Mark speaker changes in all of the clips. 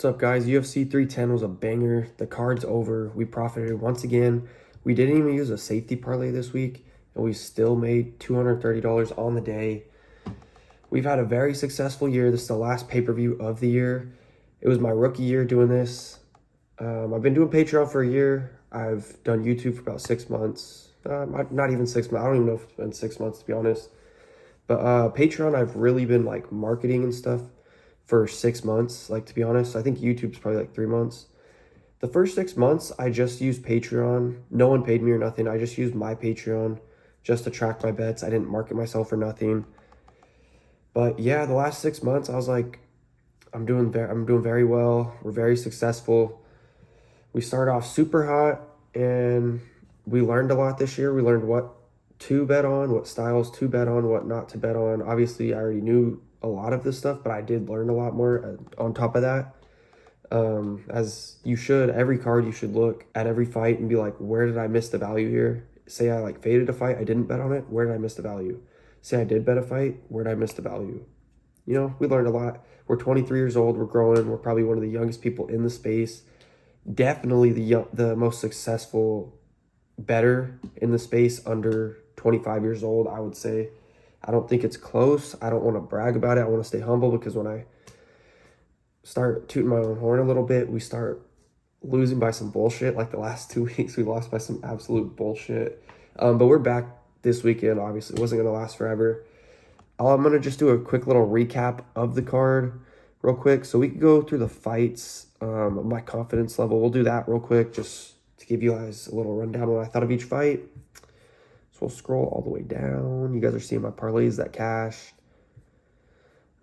Speaker 1: What's up, guys? UFC 310 was a banger. The card's over. We profited once again. We didn't even use a safety parlay this week, and we still made $230 on the day. We've had a very successful year. This is the last pay-per-view of the year. It was my rookie year doing this. I've been doing Patreon for a year. I've done YouTube for about 6 months. Not even 6 months. I don't even know if it's been 6 months, to be honest. But Patreon, I've really been like marketing and stuff for 6 months. Like, to be honest, I think YouTube's probably like 3 months. The first 6 months, I just used Patreon. No one paid me or nothing. I just used my Patreon just to track my bets. I didn't market myself or nothing. But yeah, the last 6 months, I was like, I'm doing very well. We're very successful. We started off super hot, and we learned a lot this year. We learned what to bet on, what styles to bet on, what not to bet on. Obviously, I already knew a lot of this stuff, but I did learn a lot more on top of that. As you should, every card you should look at every fight and be like, where did I miss the value here? Say I like faded a fight, I didn't bet on it, where did I miss the value? Say I did bet a fight, where did I miss the value? You know, we learned a lot. We're 23 years old, we're growing, we're probably one of the youngest people in the space. Definitely the most successful bettor in the space under 25 years old, I would say. I don't think it's close. I don't want to brag about it. I want to stay humble, because when I start tooting my own horn a little bit, we start losing by some bullshit. Like the last 2 weeks, we lost by some absolute bullshit. But we're back this weekend. Obviously, it wasn't going to last forever. I'm going to just do a quick little recap of the card real quick, so we can go through the fights, my confidence level. We'll do that real quick just to give you guys a little rundown on what I thought of each fight. So we'll scroll all the way down. You guys are seeing my parlays that cashed.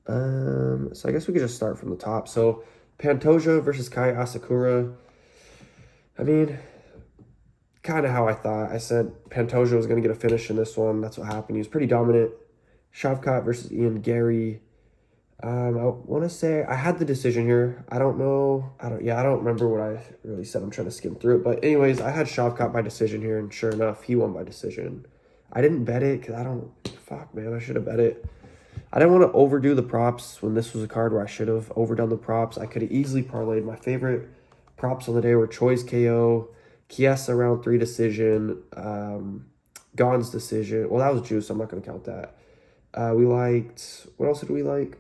Speaker 1: So I guess we could just start from the top. So Pantoja versus Kai Asakura. I mean, kind of how I thought. I said Pantoja was going to get a finish in this one. That's what happened. He was pretty dominant. Shavkat versus Ian Gary. I want to say I had the decision here. I don't remember what I really said. I'm trying to skim through it. But anyways, I had Shavkat by decision here, and sure enough, he won by decision. I didn't bet it because I should have bet it. I didn't want to overdo the props when this was a card where I should have overdone the props. I could have easily parlayed. My favorite props on the day were Choi's KO, Chiesa round 3 decision, Gon's decision. Well, that was juice. I'm not going to count that. We liked, what else did we like?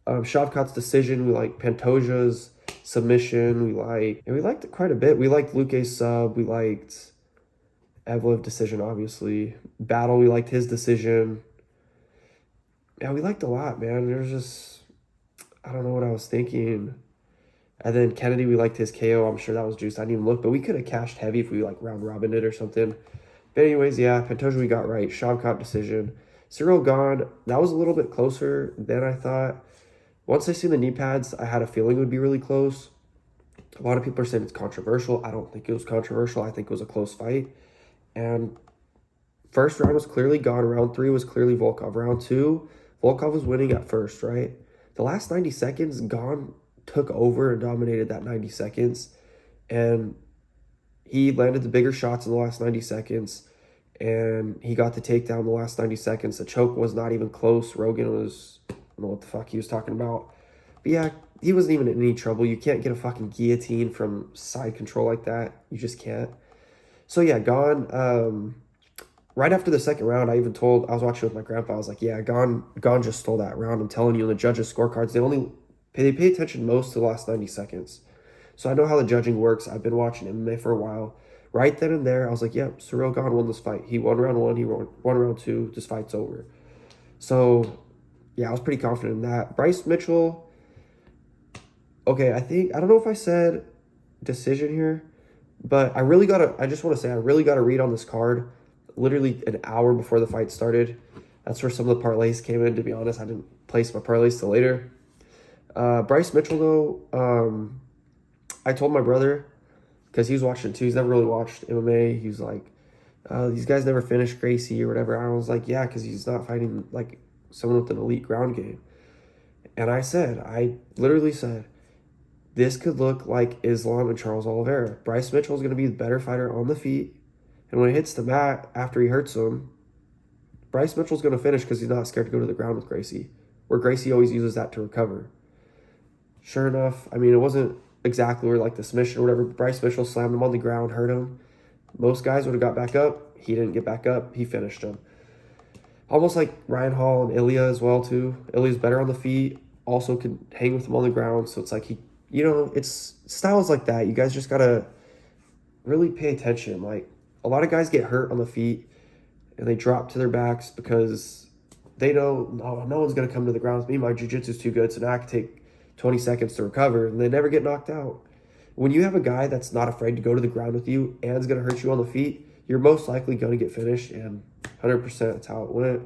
Speaker 1: Shavkat's decision. We liked Pantoja's submission. We liked it quite a bit. We liked Luque's sub. We liked Evlev decision, obviously. Battle, we liked his decision. Yeah, we liked a lot, man. There's just, I don't know what I was thinking. And then Kennedy, we liked his KO. I'm sure that was juice. I didn't even look, but we could have cashed heavy if we like round robin it or something. But anyways, yeah, Pantoja we got right. Shavkat decision. Cyril Gone, that was a little bit closer than I thought. Once I seen the knee pads, I had a feeling it would be really close. A lot of people are saying it's controversial. I don't think it was controversial. I think it was a close fight. And first round was clearly Gone. Round 3 was clearly Volkov. Round 2, Volkov was winning at first, right? The last 90 seconds, Gone took over and dominated that 90 seconds. And he landed the bigger shots in the last 90 seconds. And he got the takedown in the last 90 seconds. The choke was not even close. Rogan was, I don't know what the fuck he was talking about. But yeah, he wasn't even in any trouble. You can't get a fucking guillotine from side control like that. You just can't. So yeah, Gone, right after the second round, I was watching with my grandpa. I was like, yeah, Gone just stole that round. I'm telling you, the judges' scorecards, they pay attention most to the last 90 seconds. So I know how the judging works. I've been watching MMA for a while. Right then and there, I was like, yep, Cyril Gone won this fight. He won round 1, he won round 2, this fight's over. So, yeah, I was pretty confident in that. Bryce Mitchell, okay, I don't know if I said decision here, but I just want to say I really got to read on this card literally an hour before the fight started. That's where some of the parlays came in, to be honest. I didn't place my parlays till later. Bryce Mitchell, though, I told my brother, because he was watching too. He's never really watched MMA. He was like, these guys never finished Gracie or whatever. I was like, yeah, because he's not fighting like someone with an elite ground game. And I literally said, this could look like Islam and Charles Oliveira. Bryce Mitchell is going to be the better fighter on the feet. And when he hits the mat after he hurts him, Bryce Mitchell's going to finish because he's not scared to go to the ground with Gracie, where Gracie always uses that to recover. Sure enough, I mean, it wasn't exactly where like the submission or whatever. Bryce Mitchell slammed him on the ground, hurt him. Most guys would have got back up. He didn't get back up. He finished him. Almost like Ryan Hall and Ilya as well too. Ilya's better on the feet. Also can hang with him on the ground. So it's like it's styles like that. You guys just gotta really pay attention. Like a lot of guys get hurt on the feet and they drop to their backs because they know no one's gonna come to the ground with me. My jiu-jitsu's too good, so now I can take 20 seconds to recover, and they never get knocked out. When you have a guy that's not afraid to go to the ground with you and is gonna hurt you on the feet, you're most likely gonna get finished, and 100% that's how it went.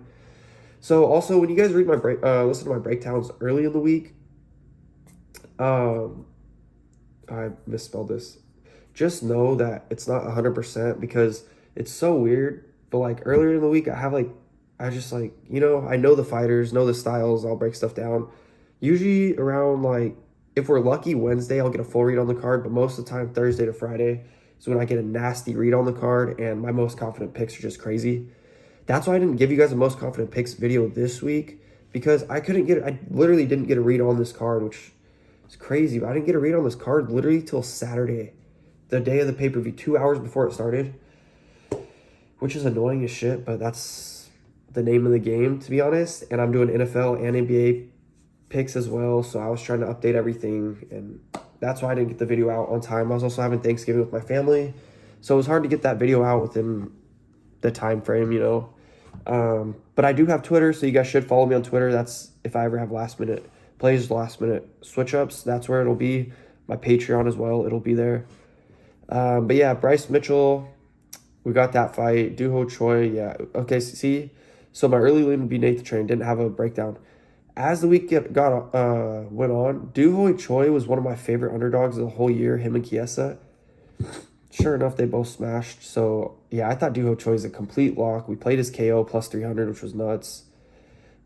Speaker 1: So also, when you guys read listen to my breakdowns early in the week, I misspelled this. Just know that it's not 100% because it's so weird. But like earlier in the week, I just like, I know the fighters, know the styles. I'll break stuff down. Usually around like, if we're lucky, Wednesday, I'll get a full read on the card. But most of the time, Thursday to Friday is when I get a nasty read on the card. And my most confident picks are just crazy. That's why I didn't give you guys a most confident picks video this week. Because I literally didn't get a read on this card, which is crazy. But I didn't get a read on this card literally till Saturday, the day of the pay-per-view, 2 hours before it started. Which is annoying as shit, but that's the name of the game, to be honest. And I'm doing NFL and NBA picks as well, so I was trying to update everything, and that's why I didn't get the video out on time. I was also having Thanksgiving with my family, so it was hard to get that video out within the time frame, But I do have Twitter, so you guys should follow me on Twitter. That's if I ever have last minute plays, last minute switch ups. That's where it'll be. My Patreon as well, it'll be there. But yeah, Bryce Mitchell, we got that fight. Duho Choi, yeah. Okay, see? So my early lean would be Nathan Train. Didn't have a breakdown. As the week went on, Duho Choi was one of my favorite underdogs of the whole year, him and Chiesa. Sure enough, they both smashed. So, yeah, I thought Duho Choi is a complete lock. We played his KO plus 300, which was nuts.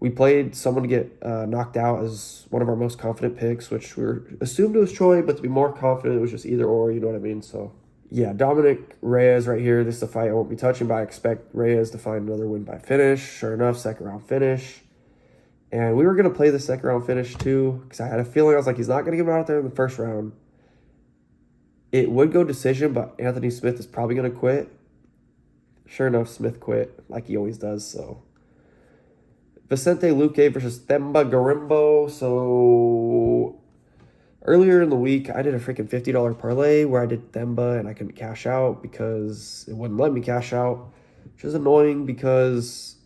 Speaker 1: We played someone to get knocked out as one of our most confident picks, which we assumed it was Choi, but to be more confident, it was just either or, you know what I mean? So, yeah, Dominic Reyes right here. This is a fight I won't be touching, but I expect Reyes to find another win by finish. Sure enough, second round finish. And we were going to play the second round finish too, because I had a feeling, I was like, he's not going to get him out there in the first round. It would go decision, but Anthony Smith is probably going to quit. Sure enough, Smith quit, like he always does, so. Vicente Luque versus Themba Garimbo. So earlier in the week, I did a freaking $50 parlay where I did Themba and I couldn't cash out because it wouldn't let me cash out, which is annoying because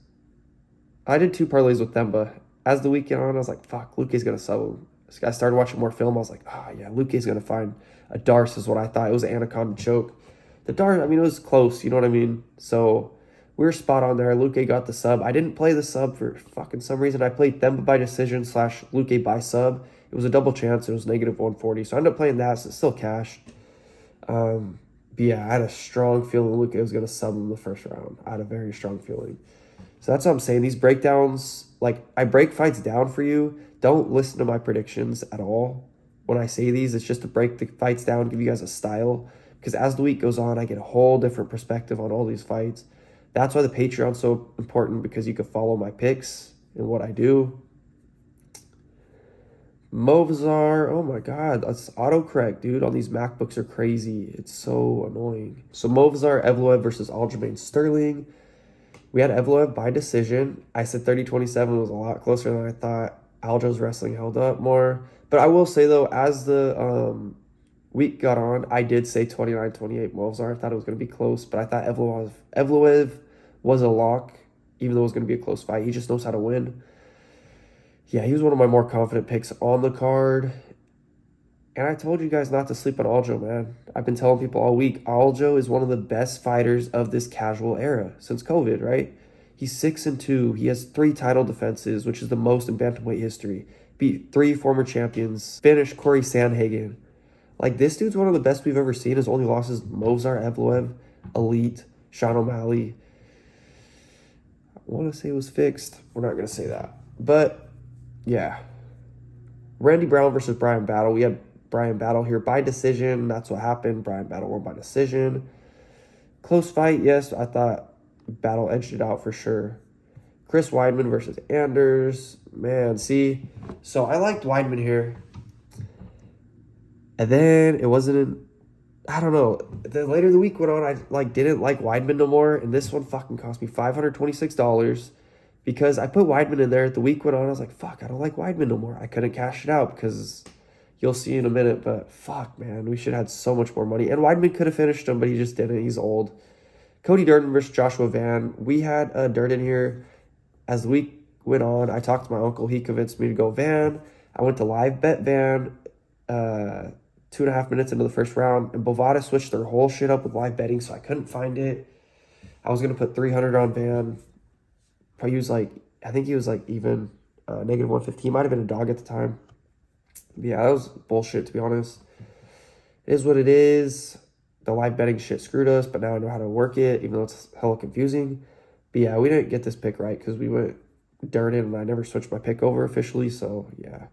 Speaker 1: I did 2 parlays with Themba. As the week went on, I was like, fuck, Luque's going to sub him. I started watching more film. I was like, yeah, Luque's going to find a Darce is what I thought. It was an Anaconda choke. The Darce, I mean, it was close. You know what I mean? So we were spot on there. Luque got the sub. I didn't play the sub for fucking some reason. I played Themba by decision / Luque by sub. It was a double chance. It was negative 140. So I ended up playing that. So it's still cash. But yeah, I had a strong feeling Luque was going to sub him in the first round. I had a very strong feeling. So that's what I'm saying. These breakdowns, like I break fights down for you. Don't listen to my predictions at all. When I say these, it's just to break the fights down, give you guys a style. Because as the week goes on, I get a whole different perspective on all these fights. That's why the Patreon's so important, because you can follow my picks and what I do. Movzar, oh my god, that's autocorrect, dude. On these MacBooks are crazy. It's so annoying. So Movzar Evloev versus Aljamain Sterling. We had Evloev by decision. I said 30-27 was a lot closer than I thought. Aljo's wrestling held up more. But I will say, though, as the week got on, I did say 29-28 Movzar. I thought it was going to be close, but I thought Evloev was a lock, even though it was going to be a close fight. He just knows how to win. Yeah, he was one of my more confident picks on the card. And I told you guys not to sleep on Aljo, man. I've been telling people all week, Aljo is one of the best fighters of this casual era since COVID, right? He's 6-2. He has 3 title defenses, which is the most in bantamweight history. Beat 3 former champions. Finished Corey Sandhagen. Like, this dude's one of the best we've ever seen. His only losses, Movzar Evloev, Elite, Sean O'Malley. I want to say it was fixed. We're not going to say that. But, yeah. Randy Brown versus Brian Battle. We had Brian Battle here by decision. That's what happened. Brian Battle won by decision. Close fight, yes. I thought Battle edged it out for sure. Chris Weidman versus Anders. Man, see. So I liked Weidman here. And then it wasn't, I don't know. The later the week went on, I like didn't like Weidman no more, and this one fucking cost me $526 because I put Weidman in there. The week went on, I was like, fuck, I don't like Weidman no more. I couldn't cash it out because you'll see in a minute, but fuck, man, we should have had so much more money. And Weidman could have finished him, but he just didn't. He's old. Cody Durden versus Joshua Van. We had Durden here. As the week went on, I talked to my uncle. He convinced me to go Van. I went to live bet Van 2.5 minutes into the first round, and Bovada switched their whole shit up with live betting, so I couldn't find it. I was going to put 300 on Van. He was like, I think he was like even negative 150. He might have been a dog at the time. But yeah, that was bullshit, to be honest. It is what it is. The live betting shit screwed us, but now I know how to work it, even though it's hella confusing. But yeah, we didn't get this pick right because we went Durden, and I never switched my pick over officially, so yeah.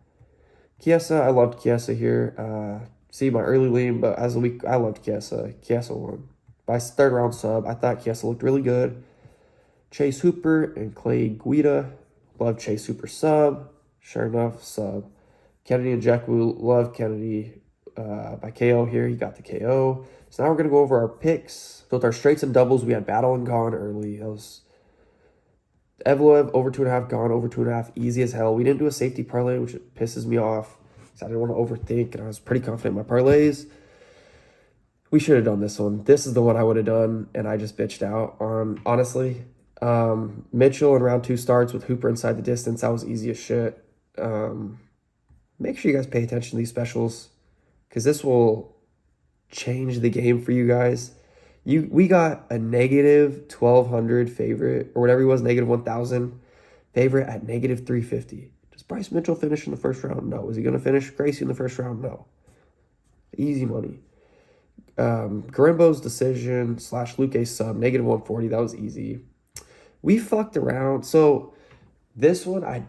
Speaker 1: Chiesa, I loved Chiesa here. See my early lean, but as a week, I loved Chiesa. Chiesa won. By third round sub, I thought Chiesa looked really good. Chase Hooper and Clay Guida. Loved Chase Hooper sub. Sure enough, sub. Kennedy and Jeku, loved Kennedy by KO here. He got the KO. So now we're going to go over our picks. So with our straights and doubles, we had Battle and Gone early. That was Evloev over 2.5, Gone over 2.5. Easy as hell. We didn't do a safety parlay, which pisses me off. I didn't want to overthink, and I was pretty confident in my parlays. We should have done this one. This is the one I would have done, and I just bitched out on, honestly. Mitchell in round 2 starts with Hooper inside the distance. That was easy as shit. Make sure you guys pay attention to these specials because this will change the game for you guys. We got a negative 1,200 favorite, or whatever he was, negative 1,000 favorite at negative 350. Does Bryce Mitchell finish in the first round? No. Is he going to finish Gracie in the first round? No. Easy money. Garimbo's decision / Luke A sub, negative 140. That was easy. We fucked around. So this one, I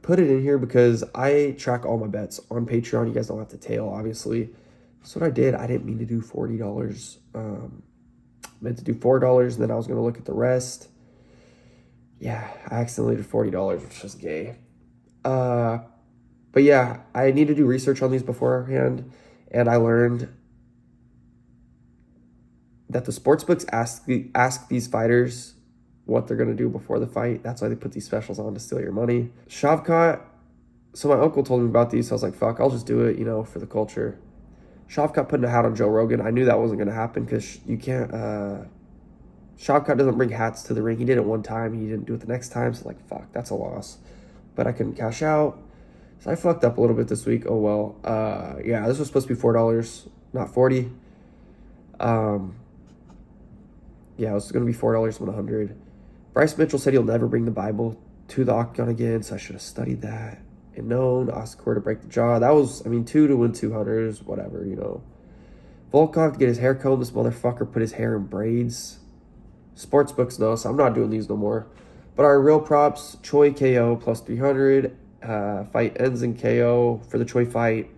Speaker 1: put it in here because I track all my bets on Patreon. You guys don't have to tail, obviously. So what I did, I didn't mean to do $40. Meant to do $4, and then I was going to look at the rest. Yeah, I accidentally did $40, which is gay. But yeah, I need to do research on these beforehand, and I learned that the sportsbooks ask these fighters what they're going to do before the fight. That's why they put these specials on, to steal your money. Shavkat, so my uncle told me about these, so I was like, fuck, I'll just do it, for the culture. Shavkat putting a hat on Joe Rogan. I knew that wasn't going to happen because you can't, Shavkat doesn't bring hats to the ring. He did it one time. He didn't do it the next time. So like, fuck, that's a loss. But I couldn't cash out. So I fucked up a little bit this week. Oh, well. Yeah, this was supposed to be $4, not 40. Yeah, it was going to be $4 and 100. Bryce Mitchell said he'll never bring the Bible to the octagon again, so I should have studied that and known. Oscar to break the jaw. That was, 2 to win 200s, whatever, Volkov to get his hair combed. This motherfucker put his hair in braids. Sportsbooks no, so I'm not doing these no more. But our real props, Choi KO plus 300. Fight ends in KO for the Choi fight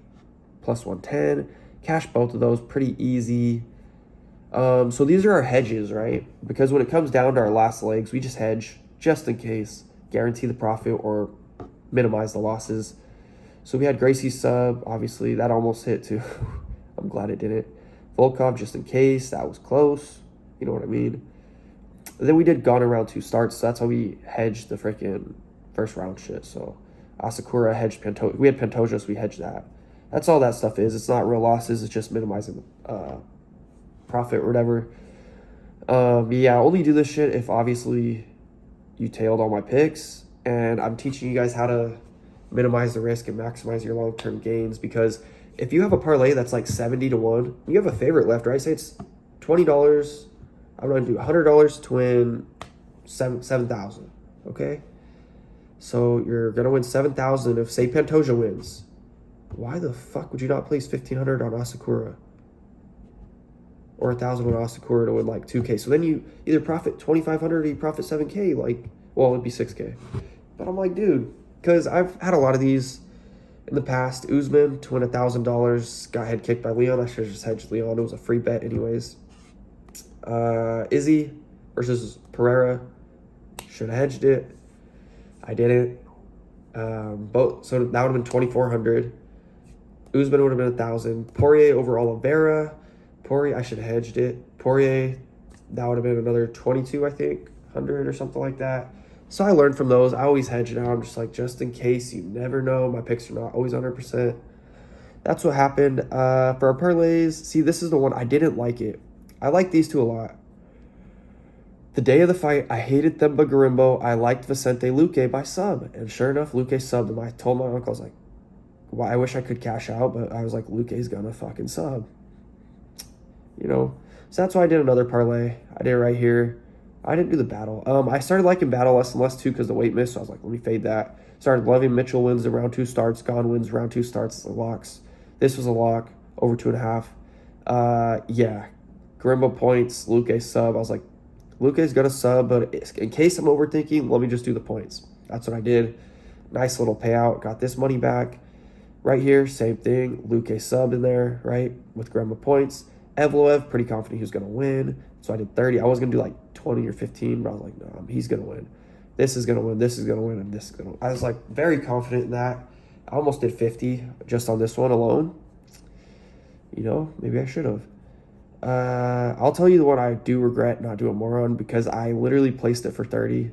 Speaker 1: plus 110. Cash both of those, pretty easy. So these are our hedges, right? Because when it comes down to our last legs, we just hedge just in case, guarantee the profit or minimize the losses. So we had Gracie sub, obviously that almost hit too. I'm glad it didn't. Volkov just in case, that was close. You know what I mean? And then we did Gone around 2 starts, so that's how we hedged the freaking first round shit. So Asakura hedged Pantoja. We had Pantoja, so we hedged that. That's all that stuff is. It's not real losses. It's just minimizing the profit or whatever. Yeah, I only do this shit if obviously you tailed all my picks, and I'm teaching you guys how to minimize the risk and maximize your long-term gains. Because if you have a parlay that's like 70 to 1, you have a favorite left, right? Say it's $20. I'm going to do $100 to win 7,000. Okay, so you're going to win 7,000 if, say, Pantoja wins. Why the fuck would you not place 1,500 on Asakura? Or 1,000 on Asakura to win like 2K. So then you either profit 2,500 or you profit 7K. Like, well, it'd be 6K. But I'm like, dude, because I've had a lot of these in the past. Usman to win $1,000, got head kicked by Leon. I should have just hedged Leon. It was a free bet anyways. Izzy versus Pereira, should have hedged it. I didn't. So that would have been 2,400. Usman would have been 1,000. Poirier over Oliveira. Poirier, I should have hedged it. Poirier, that would have been another 22, I think, 100 or something like that. So I learned from those. I always hedge now. I'm just like, just in case, you never know. My picks are not always 100%. That's what happened. For our parlays, see, this is the one I didn't like it. I like these two a lot. The day of the fight, I hated Themba Garimbo. I liked Vicente Luque by sub. And sure enough, Luque subbed him. I told my uncle, I was like, well, I wish I could cash out, but I was like, Luque's gonna fucking sub. You know? So that's why I did another parlay. I did it right here. I didn't do the battle. I started liking battle less and less too because the weight missed. So I was like, let me fade that. Started loving Mitchell wins the round 2 starts. Gone wins round 2 starts. The locks. This was a lock. Over 2.5. Yeah. Garimbo points. Luque sub. I was like, Luque's gonna sub, but in case I'm overthinking, let me just do the points. That's what I did. Nice little payout. Got this money back. Right here, same thing. Luque sub in there, right? With Garimbo points. Evloev, pretty confident he was going to win. So I did 30. I was going to do like 20 or 15, but I was like, no, he's going to win. This is going to win. This is going to win. And this is going to. I was like very confident in that. I almost did 50 just on this one alone. You know, maybe I should have. I'll tell you the one I do regret not doing more on because I literally placed it for 30.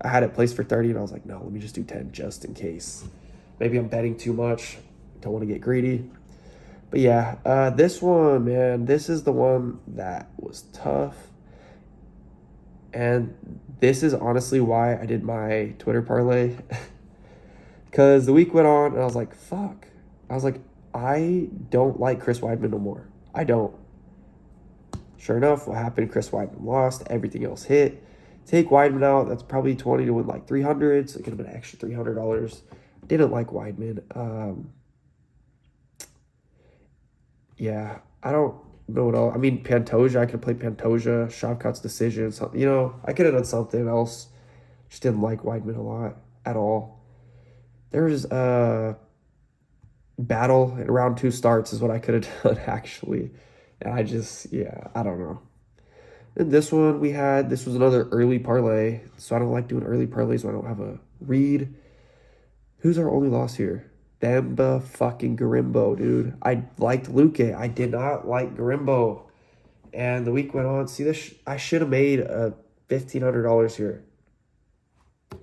Speaker 1: I had it placed for 30 and I was like, no, let me just do 10 just in case. Maybe I'm betting too much. Don't want to get greedy. But yeah, this one, man, this is the one that was tough. And this is honestly why I did my Twitter parlay. Because the week went on and I was like, fuck. I was like, I don't like Chris Weidman no more. I don't. Sure enough, what happened? Chris Weidman lost. Everything else hit. Take Weidman out. That's probably 20 to win like 300. So it could have been an extra $300. Didn't like Weidman. Yeah, I don't know what else. I mean, Pantoja, I could have played Pantoja, Shavkat's decision, something. You know, I could have done something else. Just didn't like Weidman a lot at all. There's battle in round 2 starts is what I could have done, actually. And I just, yeah, I don't know. And this one this was another early parlay. So I don't like doing early parlays when I don't have a read. Who's our only loss here? Themba fucking Garimbo, dude. I liked Luque. I did not like Garimbo. And the week went on. See, this I should have made $1,500 here.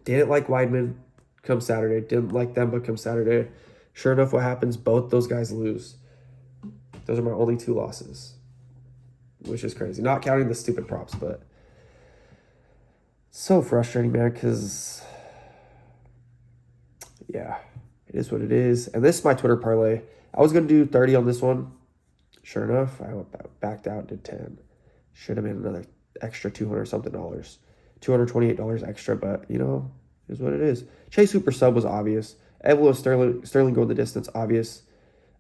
Speaker 1: Didn't like Weidman come Saturday. Didn't like Themba come Saturday. Sure enough, what happens? Both those guys lose. Those are my only 2 losses. Which is crazy. Not counting the stupid props, but so frustrating, man, because yeah. It is what it is. And this is my Twitter parlay. I was going to do 30 on this one. Sure enough, I backed out, did 10. Should have been another extra $200-something. $228 extra, but, you know, it is what it is. Chase Hooper sub was obvious. Evelo Sterling go the distance, obvious.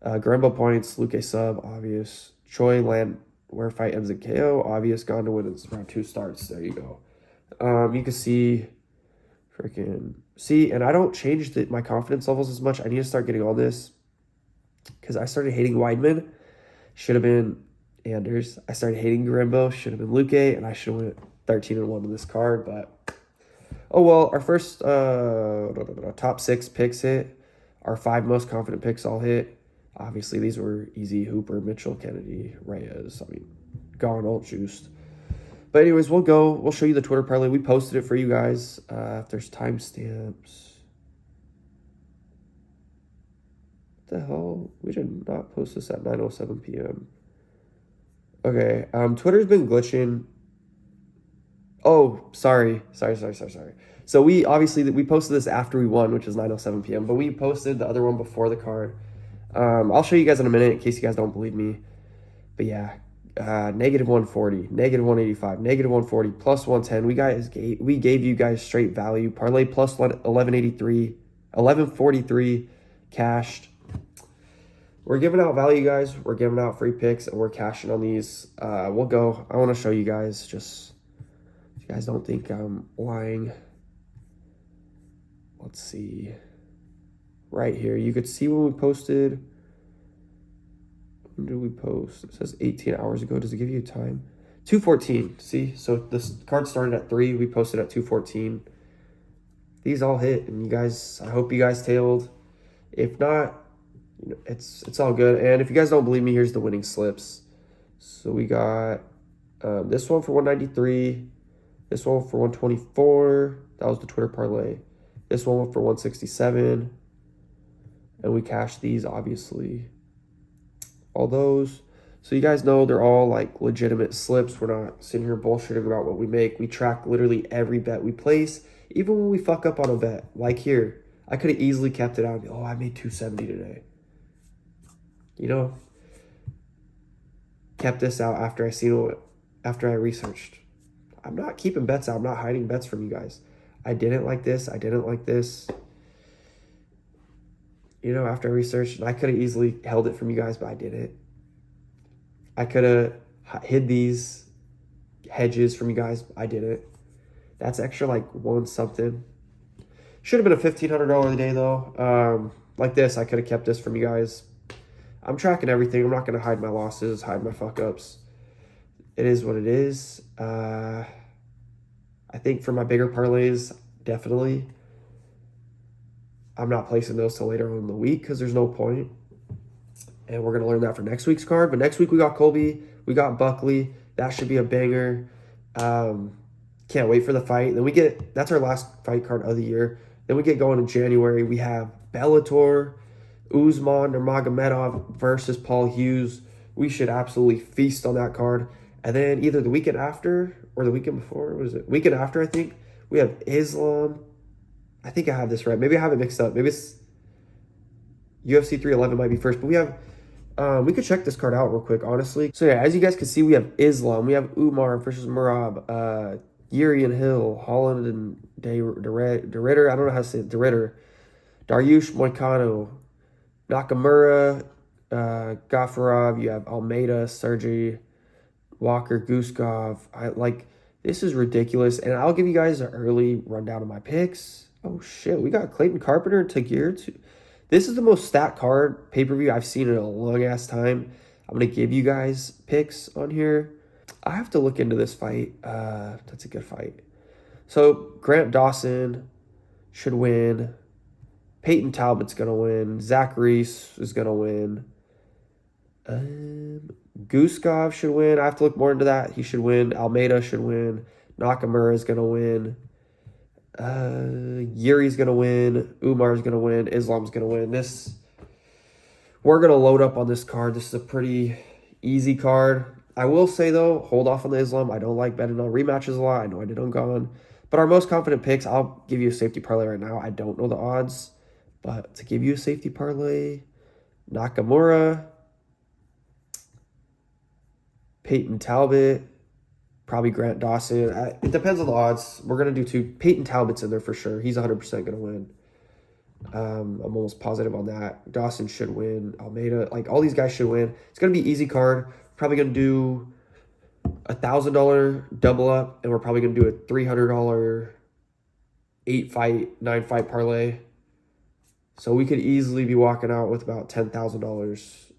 Speaker 1: Garimbo points, Luque sub, obvious. Choi land where fight ends in KO, obvious. Gone to win in round 2 starts. There you go. You can see... See, and I don't change my confidence levels as much. I need to start getting all this because I started hating Weidman. Should have been Anders. I started hating Garimbo. Should have been Luque, and I should have went 13-1 in this card. But oh well, our first top 6 picks hit. Our 5 most confident picks all hit. Obviously, these were easy. Hooper, Mitchell, Kennedy, Reyes. I mean, gone all juiced. But anyways, we'll show you the Twitter parlay. We posted it for you guys. If there's timestamps. What the hell? We did not post this at 9:07 p.m. Okay, Twitter's been glitching. Oh, sorry. So we posted this after we won, which is 9:07 p.m. But we posted the other one before the card. I'll show you guys in a minute in case you guys don't believe me. But yeah. -140, -185, -140, plus 110. We gave you guys straight value. Parlay plus 1183, 1143 cashed. We're giving out value, guys. We're giving out free picks, and we're cashing on these. We'll go. I want to show you guys, just if you guys don't think I'm lying. Let's see. Right here, you could see when we posted. When did we post? It says 18 hours ago. Does it give you a time? 2:14. See? So this card started at 3. We posted at 2:14. These all hit. And you guys, I hope you guys tailed. If not, You know, it's all good. And if you guys don't believe me, here's the winning slips. So we got this one for 193, this one for 124. That was the Twitter parlay. This one for 167, and we cashed these, obviously. All those. So you guys know they're all like legitimate slips. We're not sitting here bullshitting about what we make. We track literally every bet we place, even when we fuck up on a bet. Like here, I could have easily kept it out. Oh, I made 270 today. You know, kept this out after after I researched. I'm not keeping bets out. I'm not hiding bets from you guys. I didn't like this. I didn't like this. You know, after I researched, and I could have easily held it from you guys, but I didn't. I could have hid these hedges from you guys. I didn't. That's extra like one something. Should have been a $1,500 a day though. Like this, I could have kept this from you guys. I'm tracking everything. I'm not going to hide my losses, hide my fuck ups. It is what it is. I think for my bigger parlays, definitely. I'm not placing those till later on in the week because there's no point. And we're going to learn that for next week's card. But next week we got Colby. We got Buckley. That should be a banger. Can't wait for the fight. Then that's our last fight card of the year. Then we get going in January. We have Bellator, Usman Nurmagomedov versus Paul Hughes. We should absolutely feast on that card. And then either the weekend after or the weekend before, what is it? Weekend after, I think, we have Islam. I think I have this right. Maybe I have it mixed up. Maybe it's UFC 311 might be first. But we have, we could check this card out real quick, honestly. So yeah, as you guys can see, we have Islam. We have Umar versus Murab. Yuri and Hill, Holland and DeRitter. I don't know how to say it. DeRitter. Dariush Moicano. Nakamura. Gafarov. You have Almeida, Sergey, Walker, Guskov. This is ridiculous. And I'll give you guys an early rundown of my picks. Oh, shit. We got Clayton Carpenter and Tagir, too. This is the most stacked card pay-per-view I've seen in a long-ass time. I'm going to give you guys picks on here. I have to look into this fight. That's a good fight. So, Grant Dawson should win. Peyton Talbot's going to win. Zach Reese is going to win. Guskov should win. I have to look more into that. He should win. Almeida should win. Nakamura is going to win. Yuri's going to win. Umar's going to win. Islam's going to win. We're going to load up on this card. This is a pretty easy card. I will say, though, hold off on the Islam. I don't like betting on rematches a lot. I know I did on Gone. But our most confident picks, I'll give you a safety parlay right now. I don't know the odds. But to give you a safety parlay, Nakamura, Peyton Talbot, probably Grant Dawson. It depends on the odds. We're going to do two. Peyton Talbot's in there for sure. He's 100% going to win. I'm almost positive on that. Dawson should win. Almeida, all these guys should win. It's going to be easy card. Probably going to do $1,000 double up, and we're probably going to do a $300 9 fight parlay. So we could easily be walking out with about $10,000,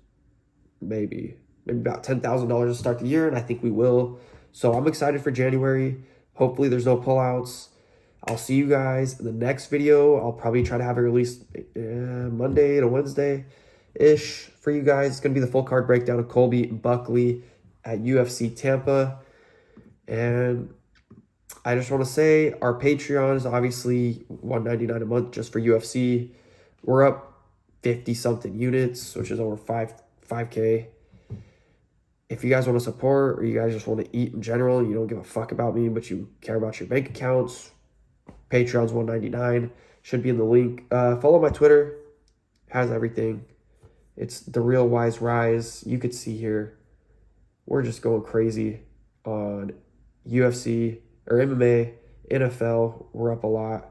Speaker 1: maybe about $10,000 to start the year, and I think we will. So I'm excited for January. Hopefully there's no pullouts. I'll see you guys in the next video. I'll probably try to have it released Monday to Wednesday-ish for you guys. It's going to be the full card breakdown of Colby and Buckley at UFC Tampa. And I just want to say our Patreon is obviously $199 a month just for UFC. We're up 50-something units, which is over 5K. If you guys want to support or you guys just want to eat in general, you don't give a fuck about me, but you care about your bank accounts, Patreon's $199. Should be in the link. Follow my Twitter. Has everything. It's The Real Wise Rise. You could see here. We're just going crazy on UFC or MMA, NFL. We're up a lot.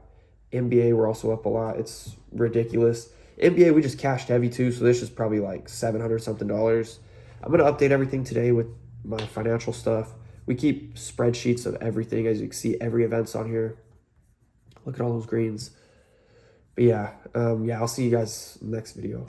Speaker 1: NBA, we're also up a lot. It's ridiculous. NBA, we just cashed heavy too, so this is probably like $700-something. I'm going to update everything today with my financial stuff. We keep spreadsheets of everything. As you can see, every event's on here. Look at all those greens. But yeah, I'll see you guys next video.